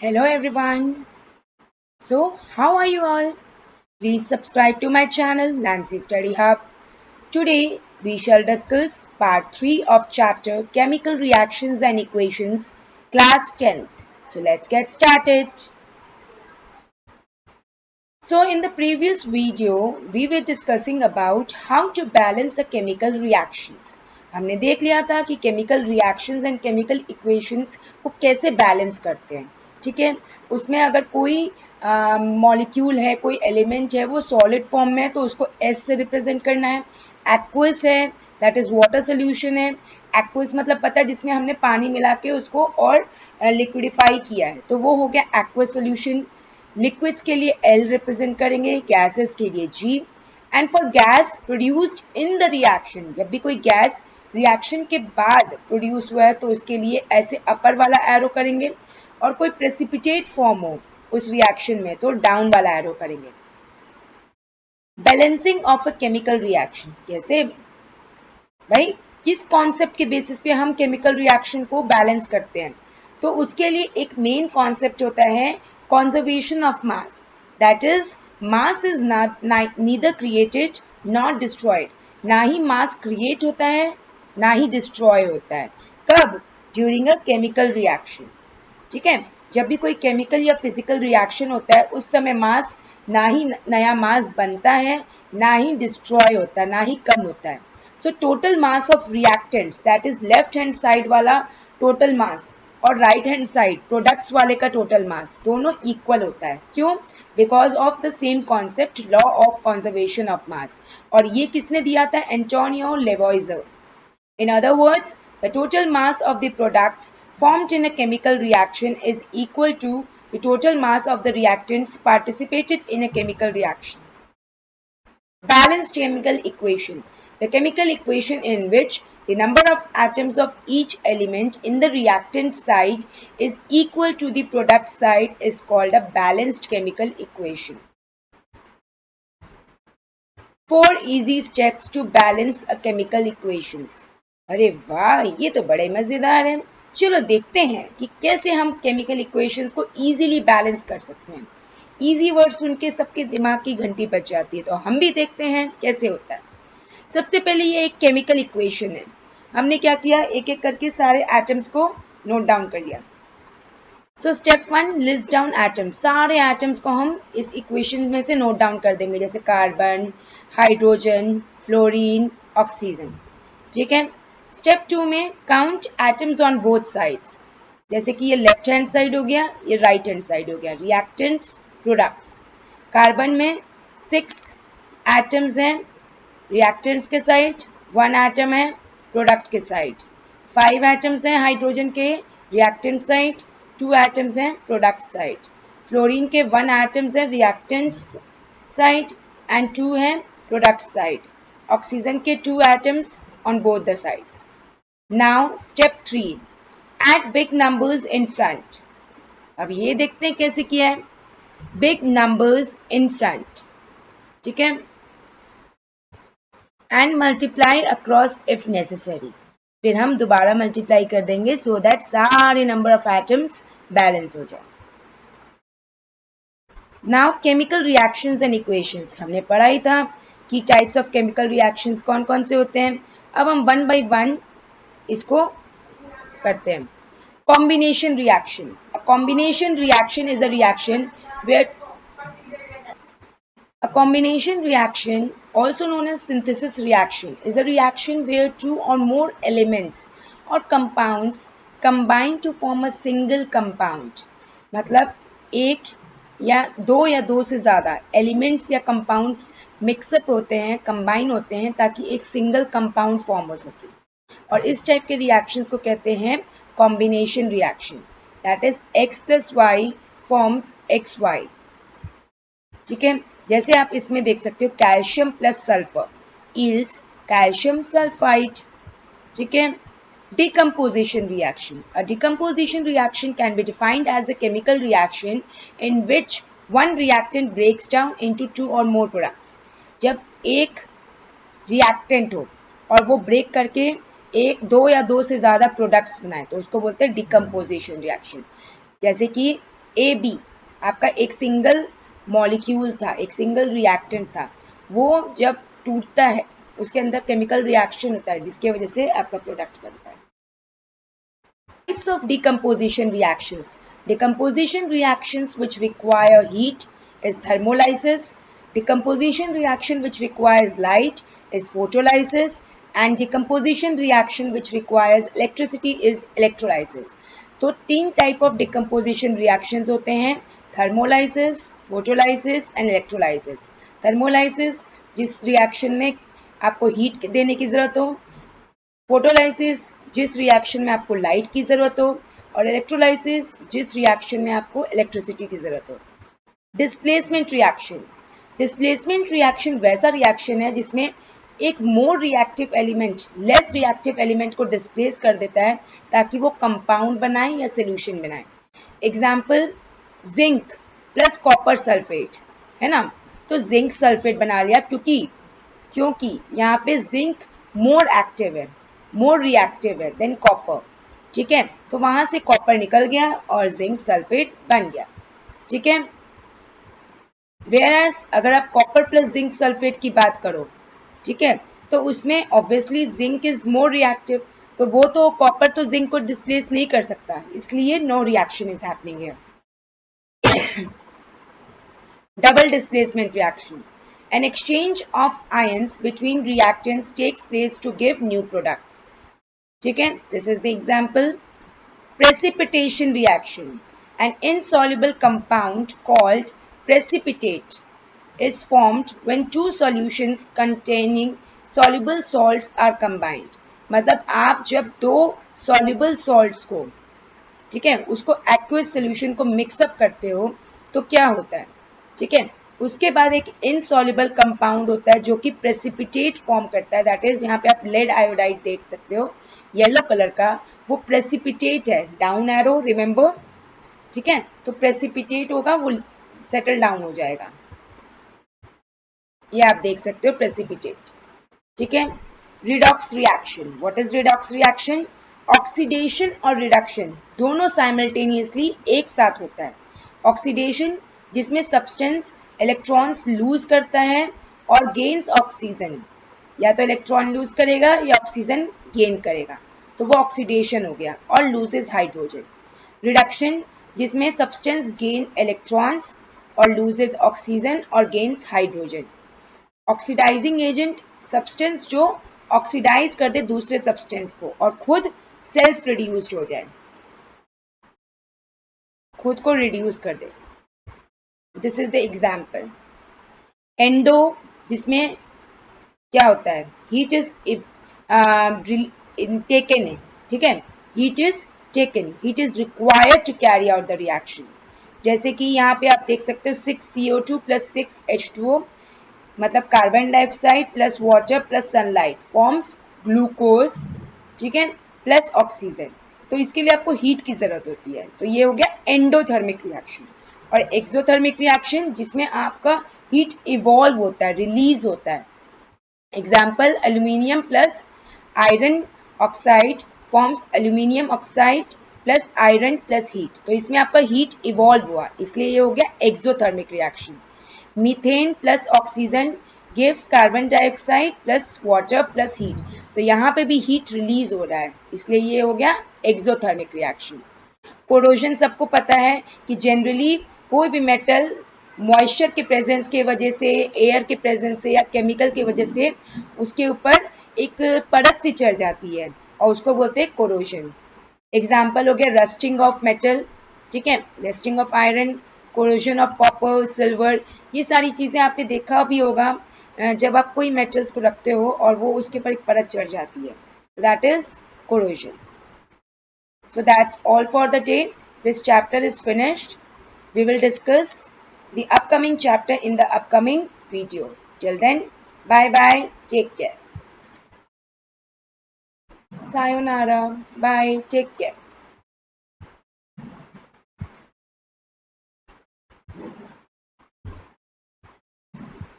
Hello everyone. So, how are you all? Please subscribe to my channel Nancy Study Hub. Today we shall discuss part 3 of chapter Chemical Reactions and Equations, class 10th. So, let's get started. So, in the previous video we were discussing about how to balance the chemical reactions. हमने देख लिया था कि chemical reactions and chemical equations को कैसे balance करते हैं. ठीक है, उसमें अगर कोई मॉलिक्यूल है, कोई एलिमेंट है, वो सॉलिड फॉर्म में है तो उसको एस से रिप्रेजेंट करना है. एक्वस है, दैट इज वाटर सोल्यूशन है. एक्वस मतलब पता है जिसमें हमने पानी मिला के उसको और लिक्विडिफाई किया है, तो वो हो गया एक्वस सोल्यूशन. लिक्विड्स के लिए एल रिप्रेजेंट करेंगे, गैसेस के लिए जी. And for gas produced in the reaction, जब भी कोई गैस रिएक्शन के बाद प्रोड्यूस हुआ है तो उसके लिए ऐसे अपर वाला एरो करेंगे, और कोई प्रेसिपिटेट फॉर्म हो उस रिएक्शन में तो डाउन वाला एरो करेंगे. Balancing of a chemical reaction कैसे भाई, किस कॉन्सेप्ट के बेसिस पे हम केमिकल रिएक्शन को बैलेंस करते हैं? तो उसके लिए एक मेन कॉन्सेप्ट होता है conservation of mass. That is mass is neither created not destroyed. ना ही मास क्रिएट होता है ना ही डिस्ट्रॉय होता है. कब? During a chemical reaction. ठीक है, जब भी कोई केमिकल या फिजिकल रिएक्शन होता है उस समय मास ना ही नया मास बनता है ना ही डिस्ट्रॉय होता है ना ही कम होता है. So total mass of reactants, that is left hand side वाला टोटल मास और राइट हैंड साइड प्रोडक्ट्स वाले का टोटल मास दोनों इक्वल होता है. क्यों? Because of the same concept, law of conservation of mass. और ये किसने दिया था? Antonio लेवॉइजर. In other words, the total mass of the products formed in a chemical reaction is equal to the total mass of the reactants participated in a chemical reaction. Balanced chemical equation. The chemical equation in which the number of atoms of each element in the reactant side is equal to the product side is called a balanced chemical equation. 4 easy steps to balance a chemical equations. अरे वाह, ये तो बड़े मजेदार हैं. चलो देखते हैं कि कैसे हम केमिकल इक्वेशंस को इजीली बैलेंस कर सकते हैं. इजी वर्ड सुन के सबके दिमाग की घंटी बज जाती है, तो हम भी देखते हैं कैसे होता है. सबसे पहले ये एक केमिकल इक्वेशन है. हमने क्या किया, एक एक करके सारे एटम्स को नोट डाउन कर लिया. So step 1, list down atoms. सारे एटम्स को हम इस इक्वेशन में से नोट डाउन कर देंगे, जैसे कार्बन, हाइड्रोजन, फ्लोरीन, ऑक्सीजन. ठीक है. स्टेप 2 में count atoms on both sides. जैसे कि ये लेफ्ट हैंड साइड हो गया, ये राइट हैंड साइड हो गया. Reactants, products. कार्बन में 6 एटम्स हैं रिएक्टेंट्स के साइड, 1 एटम है प्रोडक्ट के साइड. 5 एटम्स हैं हाइड्रोजन के रिएक्टेंट साइड, 2 एटम्स हैं प्रोडक्ट साइड. फ्लोरीन के 1 एटम्स हैं रिएक्टेंट्स साइड एंड 2 हैं प्रोडक्ट साइड. ऑक्सीजन के 2 atoms on both the sides. Now step 3, add big numbers in front. अब ये देखते हैं कैसे किया है. Big numbers in front. ठीक है, and multiply across if necessary. फिर हम दोबारा मल्टीप्लाई कर देंगे so that सारे number of atoms balance हो जाए. Now chemical reactions and equations. हमने पढ़ा ही था कि types of chemical reactions कौन कौन से होते हैं. अब हम 1 by 1 इसको करते हैं. Combination reaction. A combination reaction is a reaction where a combination reaction, also known as synthesis reaction, is a reaction where 2 or more elements or compounds combine to form a single compound. मतलब एक या दो से ज़्यादा elements या compounds mix up होते हैं, combine होते हैं ताकि एक सिंगल कंपाउंड फॉर्म हो सके. और इस टाइप के रिएक्शंस को कहते हैं combination reaction. That is x plus y forms x y. ठीक है, जैसे आप इसमें देख सकते हो calcium plus sulphur yields calcium sulphide. ठीक है. Decomposition reaction. A decomposition reaction can be defined as a chemical reaction in which one reactant breaks down into 2 or more products. जब एक reactant हो और वो break करके एक, दो या दो से ज़्यादा products बनाए तो उसको बोलते हैं decomposition reaction. जैसे कि ए बी आपका एक सिंगल मॉलिक्यूल था, एक सिंगल रिएक्टेंट था, वो जब टूटता है उसके अंदर केमिकल रिएक्शन होता है जिसकी वजह से आपका प्रोडक्ट बनता है। Types of decomposition reactions. Decomposition reactions which require heat is thermolysis. Decomposition reaction which requires light is photolysis. And decomposition reaction which requires electricity is electrolysis. तो तीन टाइप ऑफ डिकम्पोजिशन रिएक्शंस होते हैं, thermolysis, photolysis and electrolysis. Thermolysis जिस reaction में आपको heat देने की जरूरत हो, फोटोलाइसिस जिस रिएक्शन में आपको लाइट की जरूरत हो, और इलेक्ट्रोलाइसिस जिस रिएक्शन में आपको इलेक्ट्रिसिटी की जरूरत हो। डिस्प्लेसमेंट रिएक्शन, डिस्प्लेसमेंट रिएक्शन वैसा रिएक्शन है जिसमें एक more reactive element less reactive element को डिस्प्लेस कर देता है ताकि वो कंपाउंड बनाए या सोल्यूशन बनाए। Example zinc plus copper sulphate है ना, तो जिंक सल्फेट बना लिया क्योंकि यहाँ पे जिंक मोर एक्टिव है, मोर रिएक्टिव है देन कॉपर, ठीक है, तो वहां से कॉपर निकल गया और जिंक सल्फेट बन गया, ठीक है। वेयरएज अगर आप कॉपर प्लस जिंक सल्फेट की बात करो, ठीक है, तो उसमें obviously zinc is more reactive, तो वो तो कॉपर तो जिंक को डिस्प्लेस नहीं कर सकता, इसलिए no reaction is happening here. Double displacement reaction. An exchange of ions between reactants takes place to give new products. ठीक है, this is the example. Precipitation reaction. An insoluble compound called precipitate is formed when two solutions containing soluble salts are combined. मतलब आप जब दो soluble salts को, ठीक है, उसको aqueous solution को मिक्सअप करते हो तो क्या होता है, ठीक है, उसके बाद एक इनसॉल्युबल कंपाउंड होता है जो कि प्रेसिपिटेट फॉर्म करता है, दैट इज यहाँ पे आप लेड आयोडाइड देख सकते हो येलो कलर का, वो प्रेसिपिटेट है, डाउन एरो रिमेंबर, ठीक है, तो प्रेसिपिटेट होगा वो सेटल डाउन हो जाएगा, ये आप देख सकते हो प्रेसिपिटेट, ठीक है। Redox reaction, what is redox reaction? Oxidation और रिडक्शन दोनों साइमल्टेनियसली एक साथ होता है। ऑक्सीडेशन जिसमें सब्सटेंस इलेक्ट्रॉन्स लूज करता है और गेन्स ऑक्सीजन, या तो इलेक्ट्रॉन लूज करेगा या ऑक्सीजन गेन करेगा, तो वो ऑक्सीडेशन हो गया और लूजेस हाइड्रोजन। रिडक्शन जिसमें सब्सटेंस गेन इलेक्ट्रॉन्स और लूजेस ऑक्सीजन और gains hydrogen. Oxidizing agent substance जो ऑक्सीडाइज कर दे दूसरे सब्सटेंस को और खुद सेल्फ रिड्यूस्ड हो जाए, खुद को रिड्यूस कर दे, this is the example. Endo जिसमें क्या होता है, हीट इज टेकन है, ठीक है, heat is taken, heat is required to carry out the reaction, जैसे कि यहाँ पे आप देख सकते हो 6CO2 प्लस 6H2O, मतलब carbon dioxide plus water plus sunlight forms glucose, ठीक है, प्लस ऑक्सीजन, तो इसके लिए आपको हीट की जरूरत होती है, तो ये हो गया एंडोथर्मिक रिएक्शन। और एक्सोथर्मिक रिएक्शन जिसमें आपका हीट इवॉल्व होता है, रिलीज होता है, example aluminium plus iron oxide forms aluminium oxide plus iron plus heat, तो इसमें आपका हीट इवॉल्व हुआ, इसलिए ये हो गया exothermic reaction. Methane plus oxygen gives carbon dioxide plus water plus heat, तो यहाँ पे भी हीट रिलीज हो रहा है, इसलिए ये हो गया एक्सोथर्मिक रिएक्शन। कोरोजन सबको पता है कि जनरली कोई भी मेटल मॉइस्चर के प्रेजेंस के वजह से, एयर के प्रेजेंस से या केमिकल की वजह से उसके ऊपर एक परत सी चढ़ जाती है और उसको बोलते हैं कोरोजन। एग्जाम्पल हो गया रस्टिंग ऑफ मेटल, ठीक है, rusting of iron, corrosion of copper, silver, ये सारी चीजें आपने देखा भी होगा जब आप कोई मेटल्स को रखते हो और वो उसके ऊपर एक परत चढ़ जाती है, that is corrosion. So that's all for the day. This chapter is finished. We will discuss the upcoming chapter in the upcoming video. Till then, bye bye. Take care. Sayonara. Bye. Take care.